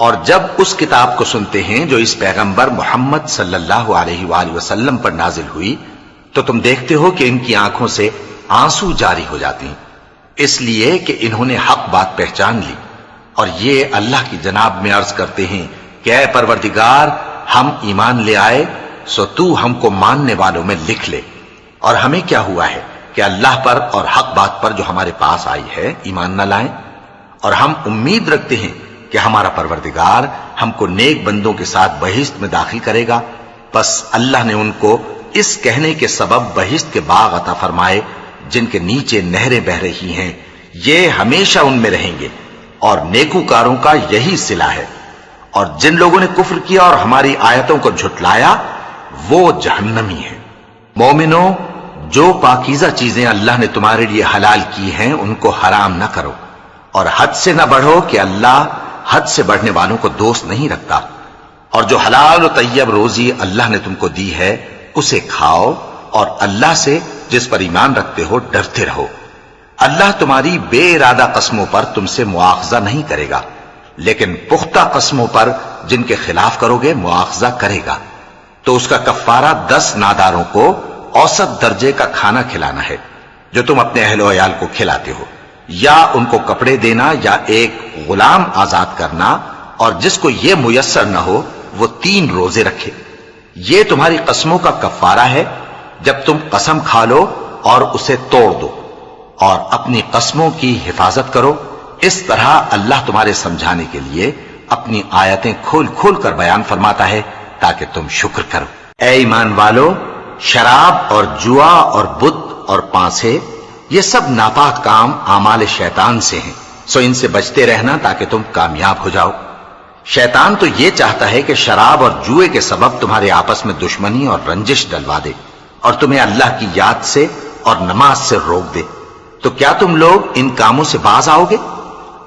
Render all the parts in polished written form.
اور جب اس کتاب کو سنتے ہیں جو اس پیغمبر محمد صلی اللہ علیہ وآلہ وسلم پر نازل ہوئی تو تم دیکھتے ہو کہ ان کی آنکھوں سے آنسو جاری ہو جاتی ہیں، اس لیے کہ انہوں نے حق بات پہچان لی، اور یہ اللہ کی جناب میں عرض کرتے ہیں کہ اے پروردگار، ہم ایمان لے آئے سو تو ہم کو ماننے والوں میں لکھ لے، اور ہمیں کیا ہوا ہے کہ اللہ پر اور حق بات پر جو ہمارے پاس آئی ہے ایمان نہ لائیں، اور ہم امید رکھتے ہیں کہ ہمارا پروردگار ہم کو نیک بندوں کے ساتھ بہشت میں داخل کرے گا۔ پس اللہ نے ان کو اس کہنے کے سبب بہشت کے باغ عطا فرمائے جن کے نیچے نہریں بہ رہی ہیں، یہ ہمیشہ ان میں رہیں گے، اور نیکوکاروں کا یہی صلہ ہے۔ اور جن لوگوں نے کفر کیا اور ہماری آیتوں کو جھٹلایا وہ جہنمی ہیں۔ مومنوں، جو پاکیزہ چیزیں اللہ نے تمہارے لیے حلال کی ہیں ان کو حرام نہ کرو، اور حد سے نہ بڑھو کہ اللہ حد سے بڑھنے والوں کو دوست نہیں رکھتا، اور جو حلال و طیب روزی اللہ نے تم کو دی ہے اسے کھاؤ، اور اللہ سے جس پر ایمان رکھتے ہو ڈرتے رہو۔ اللہ تمہاری بے ارادہ قسموں پر تم سے مواخذہ نہیں کرے گا، لیکن پختہ قسموں پر جن کے خلاف کرو گے مواخذہ کرے گا۔ تو اس کا کفارہ 10 ناداروں کو اوسط درجے کا کھانا کھلانا ہے جو تم اپنے اہل و عیال کو کھلاتے ہو، یا ان کو کپڑے دینا یا ایک غلام آزاد کرنا، اور جس کو یہ میسر نہ ہو وہ 3 روزے رکھے۔ یہ تمہاری قسموں کا کفارہ ہے جب تم قسم کھا لو اور اسے توڑ دو، اور اپنی قسموں کی حفاظت کرو۔ اس طرح اللہ تمہارے سمجھانے کے لیے اپنی آیتیں کھول کھول کر بیان فرماتا ہے تاکہ تم شکر کرو۔ اے ایمان والو، شراب اور جوا اور بت اور پانسے یہ سب ناپاک کام اعمال شیطان سے ہیں، سو ان سے بچتے رہنا تاکہ تم کامیاب ہو جاؤ۔ شیطان تو یہ چاہتا ہے کہ شراب اور جوئے کے سبب تمہارے آپس میں دشمنی اور رنجش ڈلوا دے، اور تمہیں اللہ کی یاد سے اور نماز سے روک دے۔ تو کیا تم لوگ ان کاموں سے باز آؤ گے؟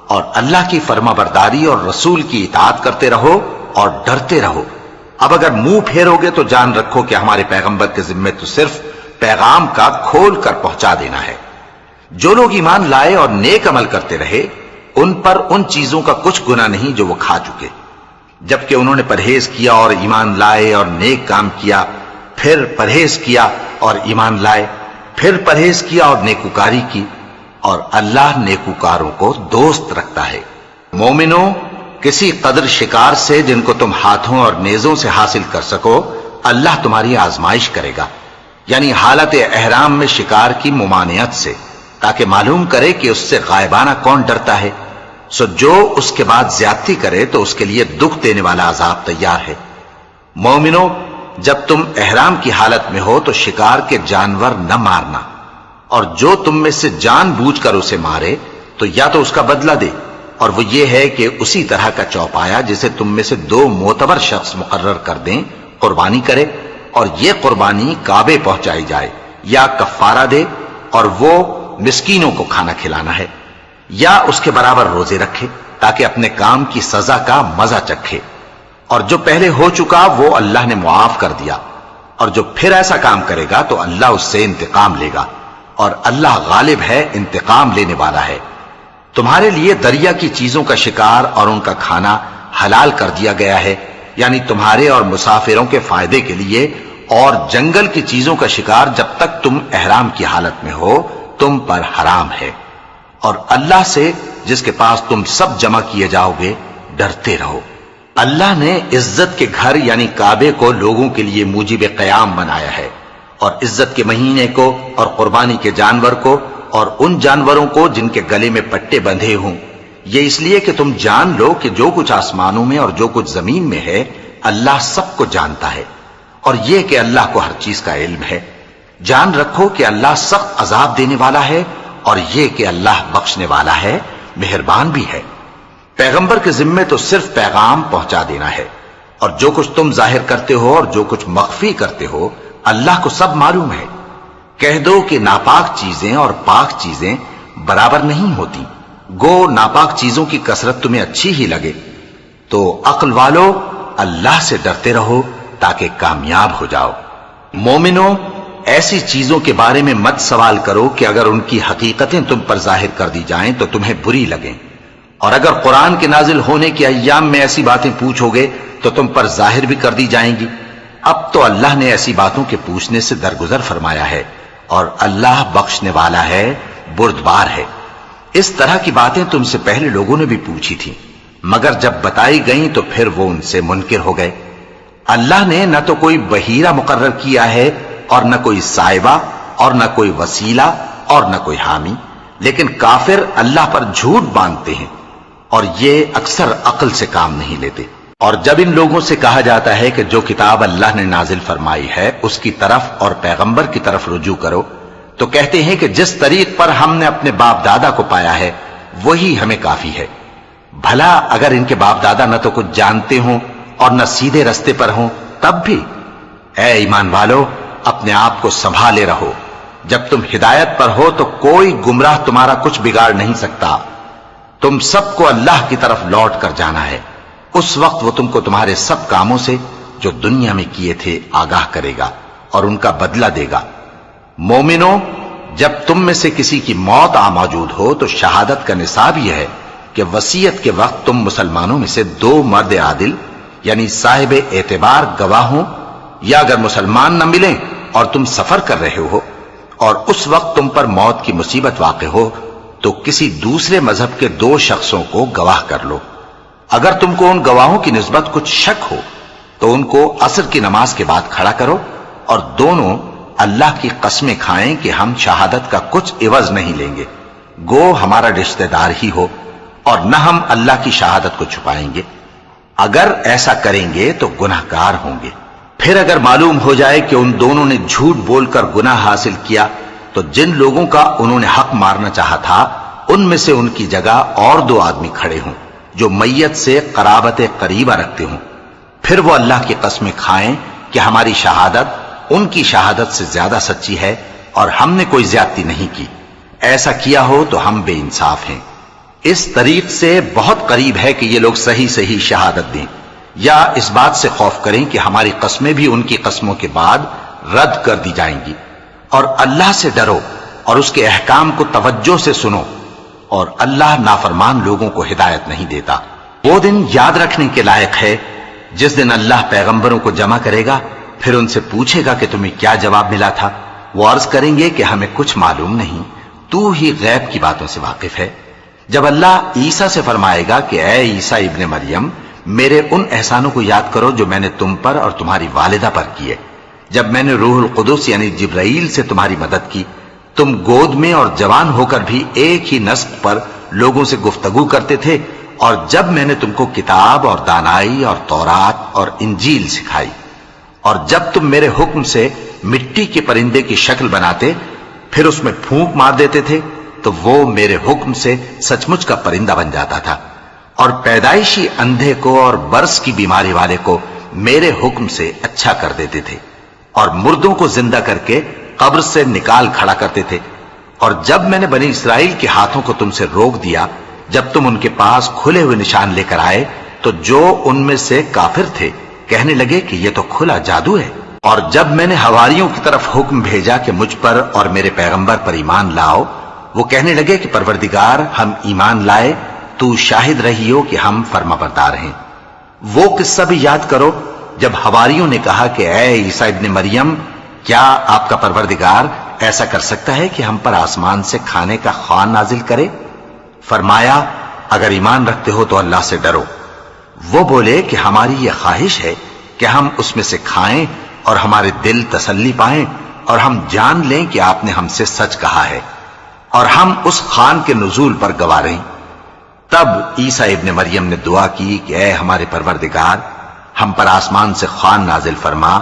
اور اللہ کی فرما برداری اور رسول کی اطاعت کرتے رہو اور ڈرتے رہو۔ اب اگر منہ پھیرو گے تو جان رکھو کہ ہمارے پیغمبر کے ذمے تو صرف پیغام کا کھول کر پہنچا دینا ہے۔ جو لوگ ایمان لائے اور نیک عمل کرتے رہے ان پر ان چیزوں کا کچھ گناہ نہیں جو وہ کھا چکے، جبکہ انہوں نے پرہیز کیا اور ایمان لائے اور نیک کام کیا، پھر پرہیز کیا اور ایمان لائے، پھر پرہیز کیا اور نیکوکاری کی، اور اللہ نیکوکاروں کو دوست رکھتا ہے۔ مومنوں، کسی قدر شکار سے جن کو تم ہاتھوں اور نیزوں سے حاصل کر سکو اللہ تمہاری آزمائش کرے گا، یعنی حالت احرام میں شکار کی ممانعت سے، تاکہ معلوم کرے کہ اس سے غائبانہ کون ڈرتا ہے۔ سو جو اس کے بعد زیادتی کرے تو اس کے لیے دکھ دینے والا عذاب تیار ہے۔ مومنوں، جب تم احرام کی حالت میں ہو تو شکار کے جانور نہ مارنا، اور جو تم میں سے جان بوجھ کر اسے مارے تو یا تو اس کا بدلہ دے، اور وہ یہ ہے کہ اسی طرح کا چوپایا جسے تم میں سے 2 معتبر شخص مقرر کر دیں قربانی کرے، اور یہ قربانی کعبے پہنچائی جائے، یا کفارہ دے اور وہ مسکینوں کو کھانا کھلانا ہے، یا اس کے برابر روزے رکھے تاکہ اپنے کام کی سزا کا مزہ چکھے، اور جو پہلے ہو چکا وہ اللہ نے معاف کر دیا، اور جو پھر ایسا کام کرے گا تو اللہ اس سے انتقام لے گا، اور اللہ غالب ہے، انتقام لینے والا ہے۔ تمہارے لیے دریا کی چیزوں کا شکار اور ان کا کھانا حلال کر دیا گیا ہے، یعنی تمہارے اور مسافروں کے فائدے کے لیے، اور جنگل کی چیزوں کا شکار جب تک تم احرام کی حالت میں ہو تم پر حرام ہے، اور اللہ سے جس کے پاس تم سب جمع کیے جاؤ گے ڈرتے رہو۔ اللہ نے عزت کے گھر یعنی کعبے کو لوگوں کے لیے موجب قیام بنایا ہے، اور عزت کے مہینے کو اور قربانی کے جانور کو اور ان جانوروں کو جن کے گلے میں پٹے بندھے ہوں، یہ اس لیے کہ تم جان لو کہ جو کچھ آسمانوں میں اور جو کچھ زمین میں ہے اللہ سب کو جانتا ہے، اور یہ کہ اللہ کو ہر چیز کا علم ہے۔ جان رکھو کہ اللہ سخت عذاب دینے والا ہے، اور یہ کہ اللہ بخشنے والا ہے، مہربان بھی ہے۔ پیغمبر کے ذمے تو صرف پیغام پہنچا دینا ہے، اور جو کچھ تم ظاہر کرتے ہو اور جو کچھ مخفی کرتے ہو اللہ کو سب معلوم ہے۔ کہہ دو کہ ناپاک چیزیں اور پاک چیزیں برابر نہیں ہوتی، گو ناپاک چیزوں کی کثرت تمہیں اچھی ہی لگے۔ تو عقل والو، اللہ سے ڈرتے رہو تاکہ کامیاب ہو جاؤ۔ مومنوں، ایسی چیزوں کے بارے میں مت سوال کرو کہ اگر ان کی حقیقتیں تم پر ظاہر کر دی جائیں تو تمہیں بری لگیں، اور اگر قرآن کے نازل ہونے کے ایام میں ایسی باتیں پوچھو گے تو تم پر ظاہر بھی کر دی جائیں گی۔ اب تو اللہ نے ایسی باتوں کے پوچھنے سے درگزر فرمایا ہے، اور اللہ بخشنے والا ہے، بردبار ہے۔ اس طرح کی باتیں تم سے پہلے لوگوں نے بھی پوچھی تھیں، مگر جب بتائی گئیں تو پھر وہ ان سے منکر ہو گئے۔ اللہ نے نہ تو کوئی بحیرہ مقرر کیا ہے، اور نہ کوئی سائبہ، اور نہ کوئی وسیلہ، اور نہ کوئی حامی، لیکن کافر اللہ پر جھوٹ باندھتے ہیں، اور یہ اکثر عقل سے کام نہیں لیتے۔ اور جب ان لوگوں سے کہا جاتا ہے کہ جو کتاب اللہ نے نازل فرمائی ہے اس کی طرف اور پیغمبر کی طرف رجوع کرو، تو کہتے ہیں کہ جس طریق پر ہم نے اپنے باپ دادا کو پایا ہے وہی ہمیں کافی ہے۔ بھلا اگر ان کے باپ دادا نہ تو کچھ جانتے ہوں اور نہ سیدھے رستے پر ہوں تب بھی؟ اے ایمان والو، اپنے آپ کو سنبھالے رہو، جب تم ہدایت پر ہو تو کوئی گمراہ تمہارا کچھ بگاڑ نہیں سکتا۔ تم سب کو اللہ کی طرف لوٹ کر جانا ہے، اس وقت وہ تم کو تمہارے سب کاموں سے جو دنیا میں کیے تھے آگاہ کرے گا اور ان کا بدلہ دے گا۔ مومنو، جب تم میں سے کسی کی موت آ موجود ہو تو شہادت کا نصاب یہ ہے کہ وصیت کے وقت تم مسلمانوں میں سے 2 مرد عادل یعنی صاحب اعتبار گواہ ہوں، یا اگر مسلمان نہ ملیں اور تم سفر کر رہے ہو اور اس وقت تم پر موت کی مصیبت واقع ہو تو کسی دوسرے مذہب کے 2 شخصوں کو گواہ کر لو۔ اگر تم کو ان گواہوں کی نسبت کچھ شک ہو تو ان کو عصر کی نماز کے بعد کھڑا کرو، اور دونوں اللہ کی قسمیں کھائیں کہ ہم شہادت کا کچھ عوض نہیں لیں گے، گو ہمارا رشتہ دار ہی ہو، اور نہ ہم اللہ کی شہادت کو چھپائیں گے۔ اگر ایسا کریں گے تو گناہ گار ہوں گے۔ پھر اگر معلوم ہو جائے کہ ان دونوں نے جھوٹ بول کر گناہ حاصل کیا تو جن لوگوں کا انہوں نے حق مارنا چاہا تھا ان میں سے ان کی جگہ اور 2 آدمی کھڑے ہوں جو میت سے قرابت قریبہ رکھتے ہوں، پھر وہ اللہ کی قسمیں کھائیں کہ ہماری شہادت ان کی شہادت سے زیادہ سچی ہے اور ہم نے کوئی زیادتی نہیں کی۔ ایسا کیا ہو تو ہم بے انصاف ہیں۔ اس طریق سے بہت قریب ہے کہ یہ لوگ صحیح شہادت دیں، یا اس بات سے خوف کریں کہ ہماری قسمیں بھی ان کی قسموں کے بعد رد کر دی جائیں گی۔ اور اللہ سے ڈرو اور اس کے احکام کو توجہ سے سنو، اور اللہ نافرمان لوگوں کو ہدایت نہیں دیتا۔ وہ دن یاد رکھنے کے لائق ہے جس دن اللہ پیغمبروں کو جمع کرے گا، پھر ان سے پوچھے گا کہ تمہیں کیا جواب ملا تھا۔ وہ عرض کریں گے کہ ہمیں کچھ معلوم نہیں، تو ہی غیب کی باتوں سے واقف ہے۔ جب اللہ عیسیٰ سے فرمائے گا کہ اے عیسیٰ ابن مریم، میرے ان احسانوں کو یاد کرو جو میں نے تم پر اور تمہاری والدہ پر کیے، جب میں نے روح القدس یعنی جبرائیل سے تمہاری مدد کی، تم گود میں اور جوان ہو کر بھی ایک ہی نسق پر لوگوں سے گفتگو کرتے تھے، اور جب میں نے تم کو کتاب اور دانائی اور تورات اور انجیل سکھائی، اور جب تم میرے حکم سے مٹی کے پرندے کی شکل بناتے پھر اس میں پھونک مار دیتے تھے تو وہ میرے حکم سے سچ مچ کا پرندہ بن جاتا تھا، اور پیدائشی اندھے کو اور برس کی بیماری والے کو میرے حکم سے اچھا کر دیتے تھے، اور مردوں کو زندہ کر کے قبر سے نکال کھڑا کرتے تھے۔ اور جب میں نے بنی اسرائیل کے ہاتھوں کو تم سے روک دیا جب تم ان کے پاس کھلے ہوئے نشان لے کر آئے تو جو ان میں سے کافر تھے کہنے لگے کہ یہ تو کھلا جادو ہے۔ اور جب میں نے حواریوں کی طرف حکم بھیجا کہ مجھ پر اور میرے پیغمبر پر ایمان لاؤ، وہ کہنے لگے کہ پروردگار ہم ایمان لائے، تو شاہد رہی ہو کہ ہم فرما بردار ہیں۔ وہ قصہ بھی یاد کرو جب حواریوں نے کہا کہ اے عیسیٰ ابن مریم، کیا آپ کا پروردگار ایسا کر سکتا ہے کہ ہم پر آسمان سے کھانے کا خوان نازل کرے؟ فرمایا اگر ایمان رکھتے ہو تو اللہ سے ڈرو۔ وہ بولے کہ ہماری یہ خواہش ہے کہ ہم اس میں سے کھائیں اور ہمارے دل تسلی پائیں اور ہم جان لیں کہ آپ نے ہم سے سچ کہا ہے، اور ہم اس خوان کے نزول پر گواہ رہیں۔ تب عیسیٰ ابن مریم نے دعا کی کہ اے ہمارے پروردگار، ہم پر آسمان سے خوان نازل فرما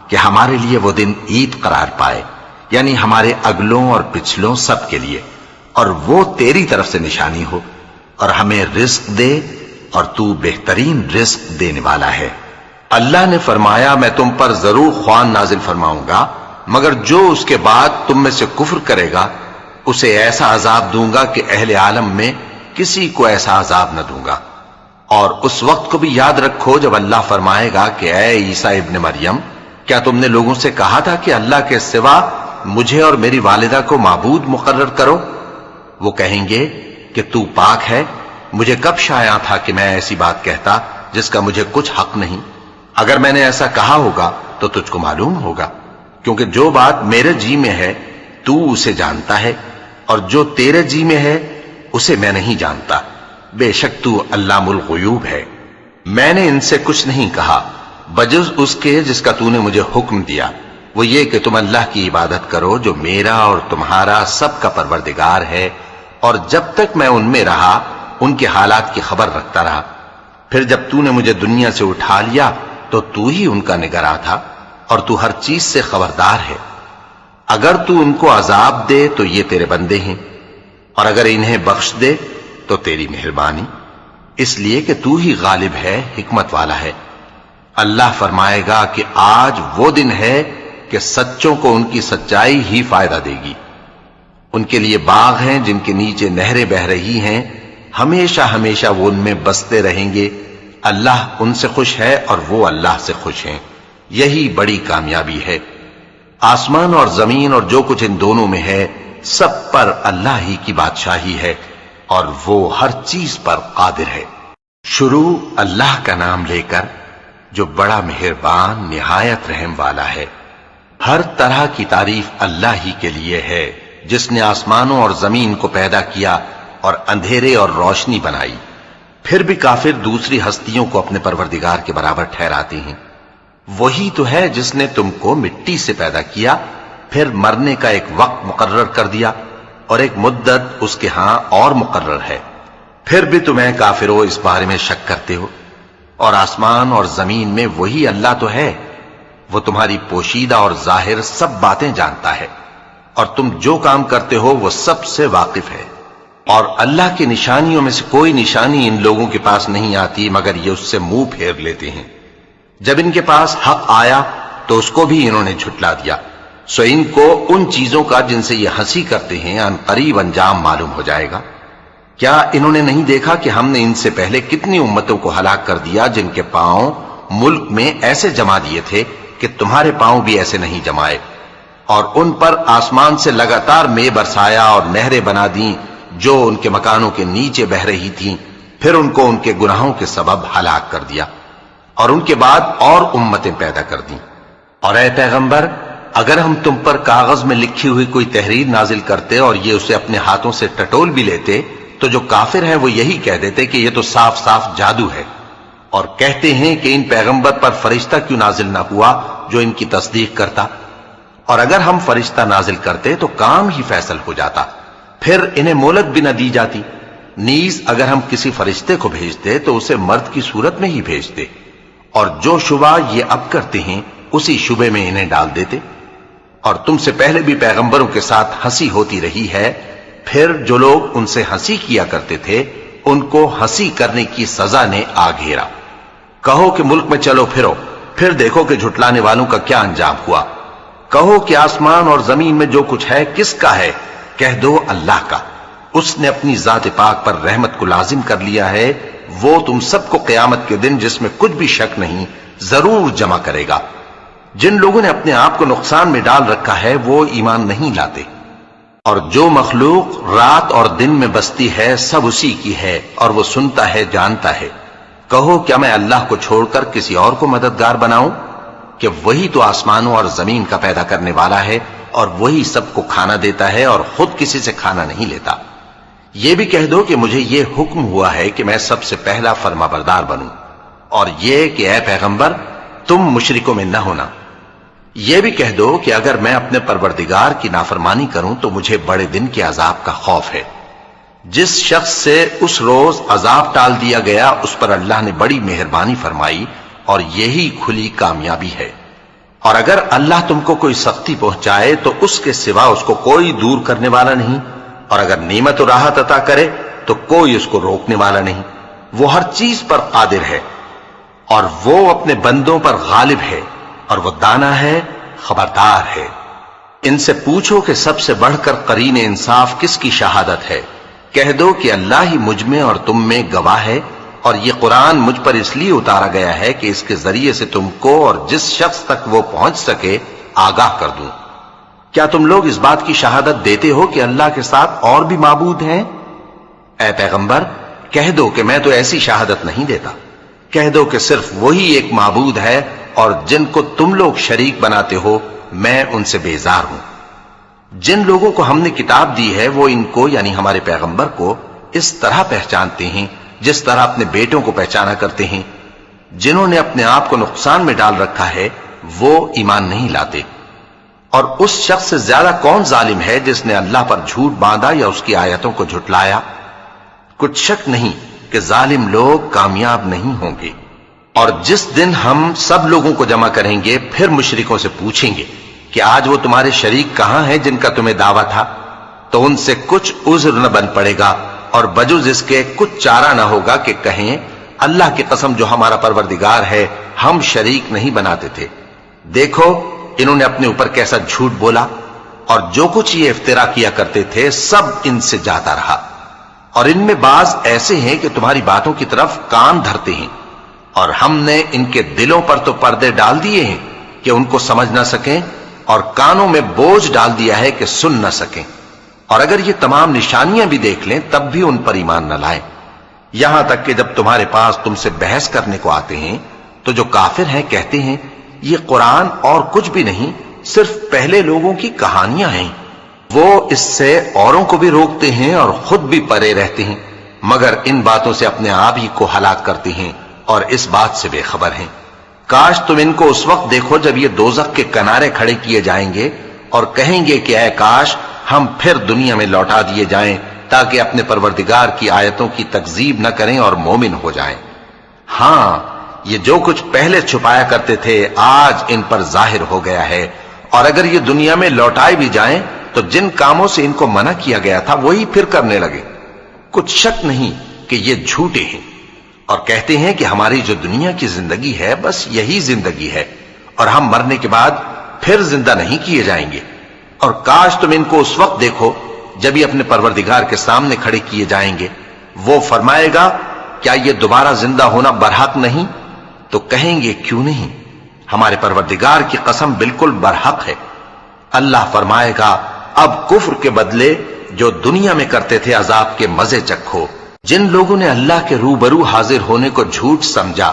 کہ ہمارے لیے وہ دن عید قرار پائے، یعنی ہمارے اگلوں اور پچھلوں سب کے لیے، اور وہ تیری طرف سے نشانی ہو، اور ہمیں رزق دے اور تو بہترین رزق دینے والا ہے۔ اللہ نے فرمایا میں تم پر ضرور خوان نازل فرماؤں گا، مگر جو اس کے بعد تم میں سے کفر کرے گا اسے ایسا عذاب دوں گا کہ اہل عالم میں کسی کو ایسا عذاب نہ دوں گا۔ اور اس وقت کو بھی یاد رکھو جب اللہ فرمائے گا کہ اے عیسیٰ ابن مریم، کیا تم نے لوگوں سے کہا تھا کہ اللہ کے سوا مجھے اور میری والدہ کو معبود مقرر کرو؟ وہ کہیں گے کہ تو پاک ہے، مجھے کب شایع تھا کہ میں ایسی بات کہتا جس کا مجھے کچھ حق نہیں؟ اگر میں نے ایسا کہا ہوگا تو تجھ کو معلوم ہوگا، کیونکہ جو بات میرے جی میں ہے تو اسے جانتا ہے، اور جو تیرے جی میں ہے اسے میں نہیں جانتا۔ بے شک تو علام الغیوب ہے۔ میں نے ان سے کچھ نہیں کہا بجز اس کے جس کا تو نے مجھے حکم دیا، وہ یہ کہ تم اللہ کی عبادت کرو جو میرا اور تمہارا سب کا پروردگار ہے، اور جب تک میں ان میں رہا ان کے حالات کی خبر رکھتا رہا۔ پھر جب تو نے مجھے دنیا سے اٹھا لیا تو تو ہی ان کا نگراں تھا، اور تو ہر چیز سے خبردار ہے۔ اگر تو ان کو عذاب دے تو یہ تیرے بندے ہیں، اور اگر انہیں بخش دے تو تیری مہربانی، اس لیے کہ تو ہی غالب ہے، حکمت والا ہے۔ اللہ فرمائے گا کہ آج وہ دن ہے کہ سچوں کو ان کی سچائی ہی فائدہ دے گی۔ ان کے لیے باغ ہیں جن کے نیچے نہریں بہ رہی ہیں، ہمیشہ ہمیشہ وہ ان میں بستے رہیں گے۔ اللہ ان سے خوش ہے اور وہ اللہ سے خوش ہیں، یہی بڑی کامیابی ہے۔ آسمان اور زمین اور جو کچھ ان دونوں میں ہے سب پر اللہ ہی کی بادشاہی ہے، اور وہ ہر چیز پر قادر ہے۔ شروع اللہ کا نام لے کر جو بڑا مہربان نہایت رحم والا ہے۔ ہر طرح کی تعریف اللہ ہی کے لیے ہے، جس نے آسمانوں اور زمین کو پیدا کیا اور اندھیرے اور روشنی بنائی۔ پھر بھی کافر دوسری ہستیوں کو اپنے پروردگار کے برابر ٹھہراتے ہیں۔ وہی تو ہے جس نے تم کو مٹی سے پیدا کیا، پھر مرنے کا ایک وقت مقرر کر دیا، اور ایک مدت اس کے ہاں اور مقرر ہے۔ پھر بھی تمہیں کافروں اس بارے میں شک کرتے ہو، اور آسمان اور زمین میں وہی اللہ تو ہے، وہ تمہاری پوشیدہ اور ظاہر سب باتیں جانتا ہے، اور تم جو کام کرتے ہو وہ سب سے واقف ہے۔ اور اللہ کی نشانیوں میں سے کوئی نشانی ان لوگوں کے پاس نہیں آتی مگر یہ اس سے منہ پھیر لیتے ہیں۔ جب ان کے پاس حق آیا تو اس کو بھی انہوں نے جھٹلا دیا، سو ان کو ان چیزوں کا جن سے یہ ہنسی کرتے ہیں ان قریب انجام معلوم ہو جائے گا۔ کیا انہوں نے نہیں دیکھا کہ ہم نے ان سے پہلے کتنی امتوں کو ہلاک کر دیا جن کے پاؤں ملک میں ایسے جما دیے تھے کہ تمہارے پاؤں بھی ایسے نہیں جمائے، اور ان پر آسمان سے لگاتار مے برسایا اور نہریں بنا دیں جو ان کے مکانوں کے نیچے بہ رہی تھیں، پھر ان کو ان کے گناہوں کے سبب ہلاک کر دیا، اور ان کے بعد اور امتیں پیدا کر دیں۔ اور اے پیغمبر، اگر ہم تم پر کاغذ میں لکھی ہوئی کوئی تحریر نازل کرتے اور یہ اسے اپنے ہاتھوں سے ٹٹول بھی لیتے تو جو کافر ہیں وہ یہی کہہ دیتے کہ یہ تو صاف صاف جادو ہے، اور کہتے ہیں کہ ان پیغمبر پر فرشتہ کیوں نازل نہ ہوا جو ان کی تصدیق کرتا، اور اگر ہم فرشتہ نازل کرتے تو کام ہی فیصل ہو جاتا، پھر انہیں مہلت بھی نہ دی جاتی۔ نیز اگر ہم کسی فرشتے کو بھیجتے تو اسے مرد کی صورت میں ہی بھیجتے، اور جو شبہ یہ اب کرتے ہیں اسی شبے میں انہیں ڈال دیتے۔ اور تم سے پہلے بھی پیغمبروں کے ساتھ ہنسی ہوتی رہی ہے، پھر جو لوگ ان سے ہنسی کیا کرتے تھے ان کو ہنسی کرنے کی سزا نے آ گھیرا۔ کہو کہ ملک میں چلو پھرو، پھر دیکھو کہ جھٹلانے والوں کا کیا انجام ہوا۔ کہو کہ آسمان اور زمین میں جو کچھ ہے کس کا ہے؟ کہہ دو اللہ کا۔ اس نے اپنی ذات پاک پر رحمت کو لازم کر لیا ہے، وہ تم سب کو قیامت کے دن جس میں کچھ بھی شک نہیں ضرور جمع کرے گا۔ جن لوگوں نے اپنے آپ کو نقصان میں ڈال رکھا ہے وہ ایمان نہیں لاتے، اور جو مخلوق رات اور دن میں بستی ہے سب اسی کی ہے، اور وہ سنتا ہے جانتا ہے۔ کہو کیا میں اللہ کو چھوڑ کر کسی اور کو مددگار بناؤں؟ کہ وہی تو آسمانوں اور زمین کا پیدا کرنے والا ہے، اور وہی سب کو کھانا دیتا ہے اور خود کسی سے کھانا نہیں لیتا۔ یہ بھی کہہ دو کہ مجھے یہ حکم ہوا ہے کہ میں سب سے پہلا فرما بردار بنوں، اور یہ کہ اے پیغمبر تم مشرکوں میں نہ ہونا۔ یہ بھی کہہ دو کہ اگر میں اپنے پروردگار کی نافرمانی کروں تو مجھے بڑے دن کے عذاب کا خوف ہے۔ جس شخص سے اس روز عذاب ٹال دیا گیا اس پر اللہ نے بڑی مہربانی فرمائی، اور یہی کھلی کامیابی ہے۔ اور اگر اللہ تم کو کوئی سختی پہنچائے تو اس کے سوا اس کو کوئی دور کرنے والا نہیں، اور اگر نعمت و راحت عطا کرے تو کوئی اس کو روکنے والا نہیں۔ وہ ہر چیز پر قادر ہے، اور وہ اپنے بندوں پر غالب ہے، اور وہ دانا ہے، خبردار ہے۔ ان سے پوچھو کہ سب سے بڑھ کر قرین انصاف کس کی شہادت ہے؟ کہہ دو کہ اللہ ہی مجھ میں اور تم میں گواہ ہے، اور یہ قرآن مجھ پر اس لیے اتارا گیا ہے کہ اس کے ذریعے سے تم کو اور جس شخص تک وہ پہنچ سکے آگاہ کر دوں۔ کیا تم لوگ اس بات کی شہادت دیتے ہو کہ اللہ کے ساتھ اور بھی معبود ہیں؟ اے پیغمبر کہہ دو کہ میں تو ایسی شہادت نہیں دیتا، کہہ دو کہ صرف وہی ایک معبود ہے اور جن کو تم لوگ شریک بناتے ہو میں ان سے بیزار ہوں۔ جن لوگوں کو ہم نے کتاب دی ہے وہ ان کو یعنی ہمارے پیغمبر کو اس طرح پہچانتے ہیں جس طرح اپنے بیٹوں کو پہچانا کرتے ہیں۔ جنہوں نے اپنے آپ کو نقصان میں ڈال رکھا ہے وہ ایمان نہیں لاتے۔ اور اس شخص سے زیادہ کون ظالم ہے جس نے اللہ پر جھوٹ باندھا یا اس کی آیتوں کو جھٹلایا؟ کچھ شک نہیں کہ ظالم لوگ کامیاب نہیں ہوں گے۔ اور جس دن ہم سب لوگوں کو جمع کریں گے پھر مشرکوں سے پوچھیں گے کہ آج وہ تمہارے شریک کہاں ہیں جن کا تمہیں دعویٰ تھا، تو ان سے کچھ عذر نہ بن پڑے گا اور بجز اس کے کچھ چارہ نہ ہوگا کہ کہیں اللہ کی قسم جو ہمارا پروردگار ہے ہم شریک نہیں بناتے تھے۔ دیکھو انہوں نے اپنے اوپر کیسا جھوٹ بولا، اور جو کچھ یہ افترا کیا کرتے تھے سب ان سے جاتا رہا۔ اور ان میں بعض ایسے ہیں کہ تمہاری باتوں کی طرف کان دھرتے ہیں، اور ہم نے ان کے دلوں پر تو پردے ڈال دیے ہیں کہ ان کو سمجھ نہ سکیں، اور کانوں میں بوجھ ڈال دیا ہے کہ سن نہ سکیں، اور اگر یہ تمام نشانیاں بھی دیکھ لیں تب بھی ان پر ایمان نہ لائیں۔ یہاں تک کہ جب تمہارے پاس تم سے بحث کرنے کو آتے ہیں تو جو کافر ہیں کہتے ہیں یہ قرآن اور کچھ بھی نہیں، صرف پہلے لوگوں کی کہانیاں ہیں۔ وہ اس سے اوروں کو بھی روکتے ہیں اور خود بھی پرے رہتے ہیں، مگر ان باتوں سے اپنے آپ ہی کو ہلاک کرتے ہیں اور اس بات سے بے خبر ہیں۔ کاش تم ان کو اس وقت دیکھو جب یہ دوزخ کے کنارے کھڑے کیے جائیں گے اور کہیں گے کہ اے کاش ہم پھر دنیا میں لوٹا دیے جائیں تاکہ اپنے پروردگار کی آیتوں کی تکذیب نہ کریں اور مومن ہو جائیں۔ ہاں یہ جو کچھ پہلے چھپایا کرتے تھے آج ان پر ظاہر ہو گیا ہے، اور اگر یہ دنیا میں لوٹائے بھی جائیں تو جن کاموں سے ان کو منع کیا گیا تھا وہی پھر کرنے لگے۔ کچھ شک نہیں کہ یہ جھوٹے ہیں، اور کہتے ہیں کہ ہماری جو دنیا کی زندگی ہے بس یہی زندگی ہے اور ہم مرنے کے بعد پھر زندہ نہیں کیے جائیں گے۔ اور کاش تم ان کو اس وقت دیکھو جب یہ اپنے پروردگار کے سامنے کھڑے کیے جائیں گے، وہ فرمائے گا کیا یہ دوبارہ زندہ ہونا برحق نہیں؟ تو کہیں گے کیوں نہیں، ہمارے پروردگار کی قسم بالکل برحق ہے۔ اللہ فرمائے گا اب کفر کے بدلے جو دنیا میں کرتے تھے عذاب کے مزے چکھو۔ جن لوگوں نے اللہ کے روبرو حاضر ہونے کو جھوٹ سمجھا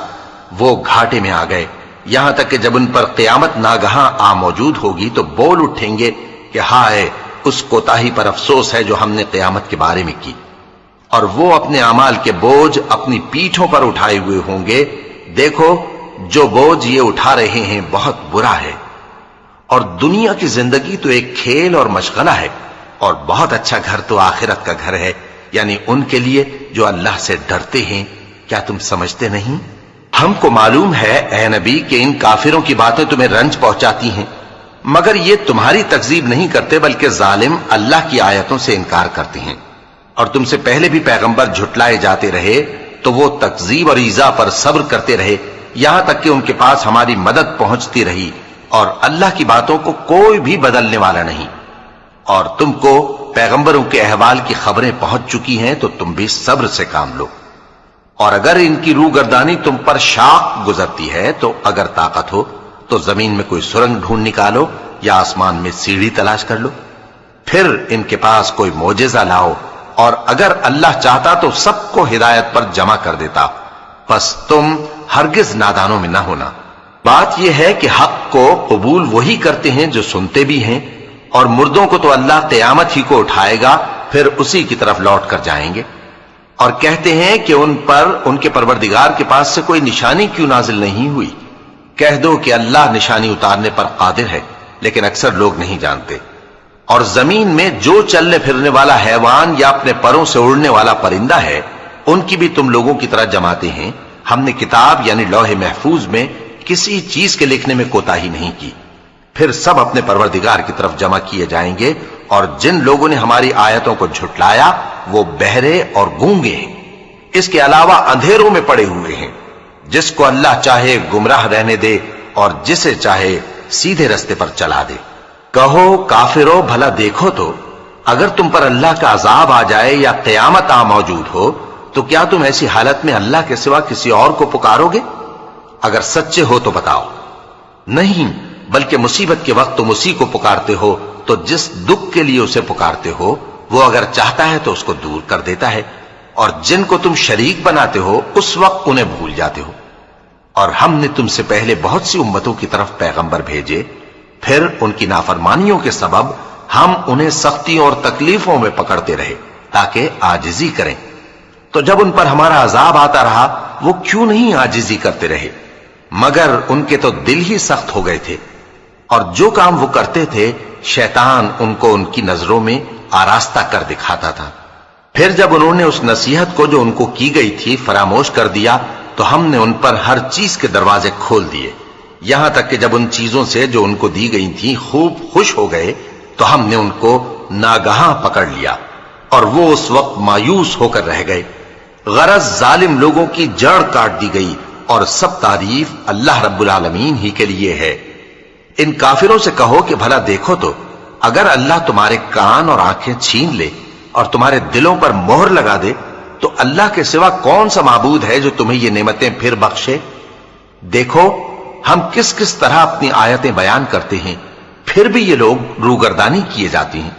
وہ گھاٹے میں آ گئے، یہاں تک کہ جب ان پر قیامت ناگہاں آ موجود ہوگی تو بول اٹھیں گے کہ ہائے اس کوتاہی پر افسوس ہے جو ہم نے قیامت کے بارے میں کی، اور وہ اپنے اعمال کے بوجھ اپنی پیٹھوں پر اٹھائے ہوئے ہوں گے۔ دیکھو جو بوجھ یہ اٹھا رہے ہیں بہت برا ہے، اور دنیا کی زندگی تو ایک کھیل اور مشغلہ ہے، اور بہت اچھا گھر تو آخرت کا گھر ہے، یعنی ان کے لیے جو اللہ سے ڈرتے ہیں۔ کیا تم سمجھتے نہیں؟ ہم کو معلوم ہے اے نبی کہ ان کافروں کی باتیں تمہیں رنج پہنچاتی ہیں، مگر یہ تمہاری تکذیب نہیں کرتے بلکہ ظالم اللہ کی آیتوں سے انکار کرتے ہیں۔ اور تم سے پہلے بھی پیغمبر جھٹلائے جاتے رہے تو وہ تکذیب اور ایذا پر صبر کرتے رہے یہاں تک کہ ان کے پاس ہماری مدد پہنچتی رہی، اور اللہ کی باتوں کو کوئی بھی بدلنے والا نہیں۔ اور تم کو پیغمبروں کے احوال کی خبریں پہنچ چکی ہیں تو تم بھی صبر سے کام لو۔ اور اگر ان کی روح گردانی تم پر شاق گزرتی ہے تو اگر طاقت ہو تو زمین میں کوئی سرنگ ڈھونڈ نکالو یا آسمان میں سیڑھی تلاش کر لو، پھر ان کے پاس کوئی معجزہ لاؤ، اور اگر اللہ چاہتا تو سب کو ہدایت پر جمع کر دیتا، پس تم ہرگز نادانوں میں نہ ہونا۔ بات یہ ہے کہ حق کو قبول وہی کرتے ہیں جو سنتے بھی ہیں، اور مردوں کو تو اللہ قیامت ہی کو اٹھائے گا پھر اسی کی طرف لوٹ کر جائیں گے۔ اور کہتے ہیں کہ ان پر ان کے پروردگار کے پاس سے کوئی نشانی کیوں نازل نہیں ہوئی؟ کہہ دو کہ اللہ نشانی اتارنے پر قادر ہے، لیکن اکثر لوگ نہیں جانتے۔ اور زمین میں جو چلنے پھرنے والا حیوان یا اپنے پروں سے اڑنے والا پرندہ ہے ان کی بھی تم لوگوں کی طرح جماتے ہیں۔ ہم نے کتاب یعنی لوح محفوظ میں کسی چیز کے لکھنے میں کوتاہی نہیں کی۔ پھر سب اپنے پروردگار کی طرف جمع کیے جائیں گے، اور جن لوگوں نے ہماری آیتوں کو جھٹلایا وہ بہرے اور گونگے ہیں، اس کے علاوہ اندھیروں میں پڑے ہوئے ہیں۔ جس کو اللہ چاہے گمراہ رہنے دے اور جسے چاہے سیدھے رستے پر چلا دے۔ کہو کافرو بھلا دیکھو تو اگر تم پر اللہ کا عذاب آ جائے یا قیامت آ موجود ہو تو کیا تم ایسی حالت میں اللہ کے سوا کسی اور کو پکارو گے؟ اگر سچے ہو تو بتاؤ۔ نہیں، بلکہ مصیبت کے وقت تم اسی کو پکارتے ہو، تو جس دکھ کے لیے اسے پکارتے ہو وہ اگر چاہتا ہے تو اس کو دور کر دیتا ہے، اور جن کو تم شریک بناتے ہو اس وقت انہیں بھول جاتے ہو۔ اور ہم نے تم سے پہلے بہت سی امتوں کی طرف پیغمبر بھیجے، پھر ان کی نافرمانیوں کے سبب ہم انہیں سختیوں اور تکلیفوں میں پکڑتے رہے تاکہ عاجزی کریں۔ تو جب ان پر ہمارا عذاب آتا رہا وہ کیوں نہیں عاجزی کرتے رہے، مگر ان کے تو دل ہی سخت ہو گئے تھے، اور جو کام وہ کرتے تھے شیطان ان کو ان کی نظروں میں آراستہ کر دکھاتا تھا۔ پھر جب انہوں نے اس نصیحت کو جو ان کو کی گئی تھی فراموش کر دیا تو ہم نے ان پر ہر چیز کے دروازے کھول دیے، یہاں تک کہ جب ان چیزوں سے جو ان کو دی گئی تھی خوب خوش ہو گئے تو ہم نے ان کو ناگہاں پکڑ لیا، اور وہ اس وقت مایوس ہو کر رہ گئے۔ غرض ظالم لوگوں کی جڑ کاٹ دی گئی، اور سب تعریف اللہ رب العالمین ہی کے لیے ہے۔ ان کافروں سے کہو کہ بھلا دیکھو تو اگر اللہ تمہارے کان اور آنکھیں چھین لے اور تمہارے دلوں پر مہر لگا دے تو اللہ کے سوا کون سا معبود ہے جو تمہیں یہ نعمتیں پھر بخشے؟ دیکھو ہم کس کس طرح اپنی آیتیں بیان کرتے ہیں، پھر بھی یہ لوگ روگردانی کیے جاتی ہیں۔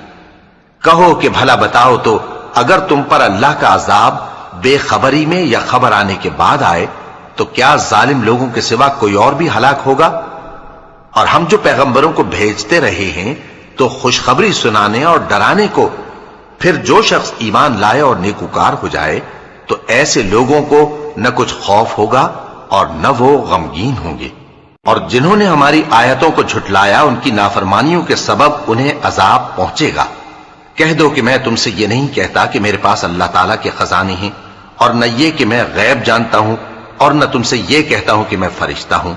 کہو کہ بھلا بتاؤ تو اگر تم پر اللہ کا عذاب بے خبری میں یا خبر آنے کے بعد آئے تو کیا ظالم لوگوں کے سوا کوئی اور بھی ہلاک ہوگا؟ اور ہم جو پیغمبروں کو بھیجتے رہے ہیں تو خوشخبری سنانے اور ڈرانے کو، پھر جو شخص ایمان لائے اور نیکوکار ہو جائے تو ایسے لوگوں کو نہ کچھ خوف ہوگا اور نہ وہ غمگین ہوں گے۔ اور جنہوں نے ہماری آیتوں کو جھٹلایا ان کی نافرمانیوں کے سبب انہیں عذاب پہنچے گا۔ کہہ دو کہ میں تم سے یہ نہیں کہتا کہ میرے پاس اللہ تعالیٰ کے خزانے ہیں، اور نہ یہ کہ میں غیب جانتا ہوں، اور نہ تم سے یہ کہتا ہوں کہ میں فرشتہ ہوں۔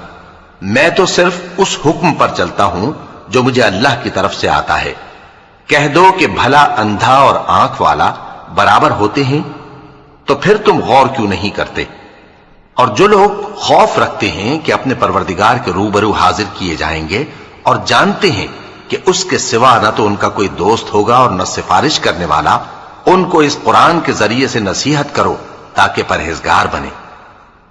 میں تو صرف اس حکم پر چلتا ہوں جو مجھے اللہ کی طرف سے آتا ہے۔ کہہ دو کہ بھلا اندھا اور آنکھ والا برابر ہوتے ہیں؟ تو پھر تم غور کیوں نہیں کرتے؟ اور جو لوگ خوف رکھتے ہیں کہ اپنے پروردگار کے روبرو حاضر کیے جائیں گے اور جانتے ہیں کہ اس کے سوا نہ تو ان کا کوئی دوست ہوگا اور نہ سفارش کرنے والا، ان کو اس قرآن کے ذریعے سے نصیحت کرو تاکہ پرہیزگار بنے۔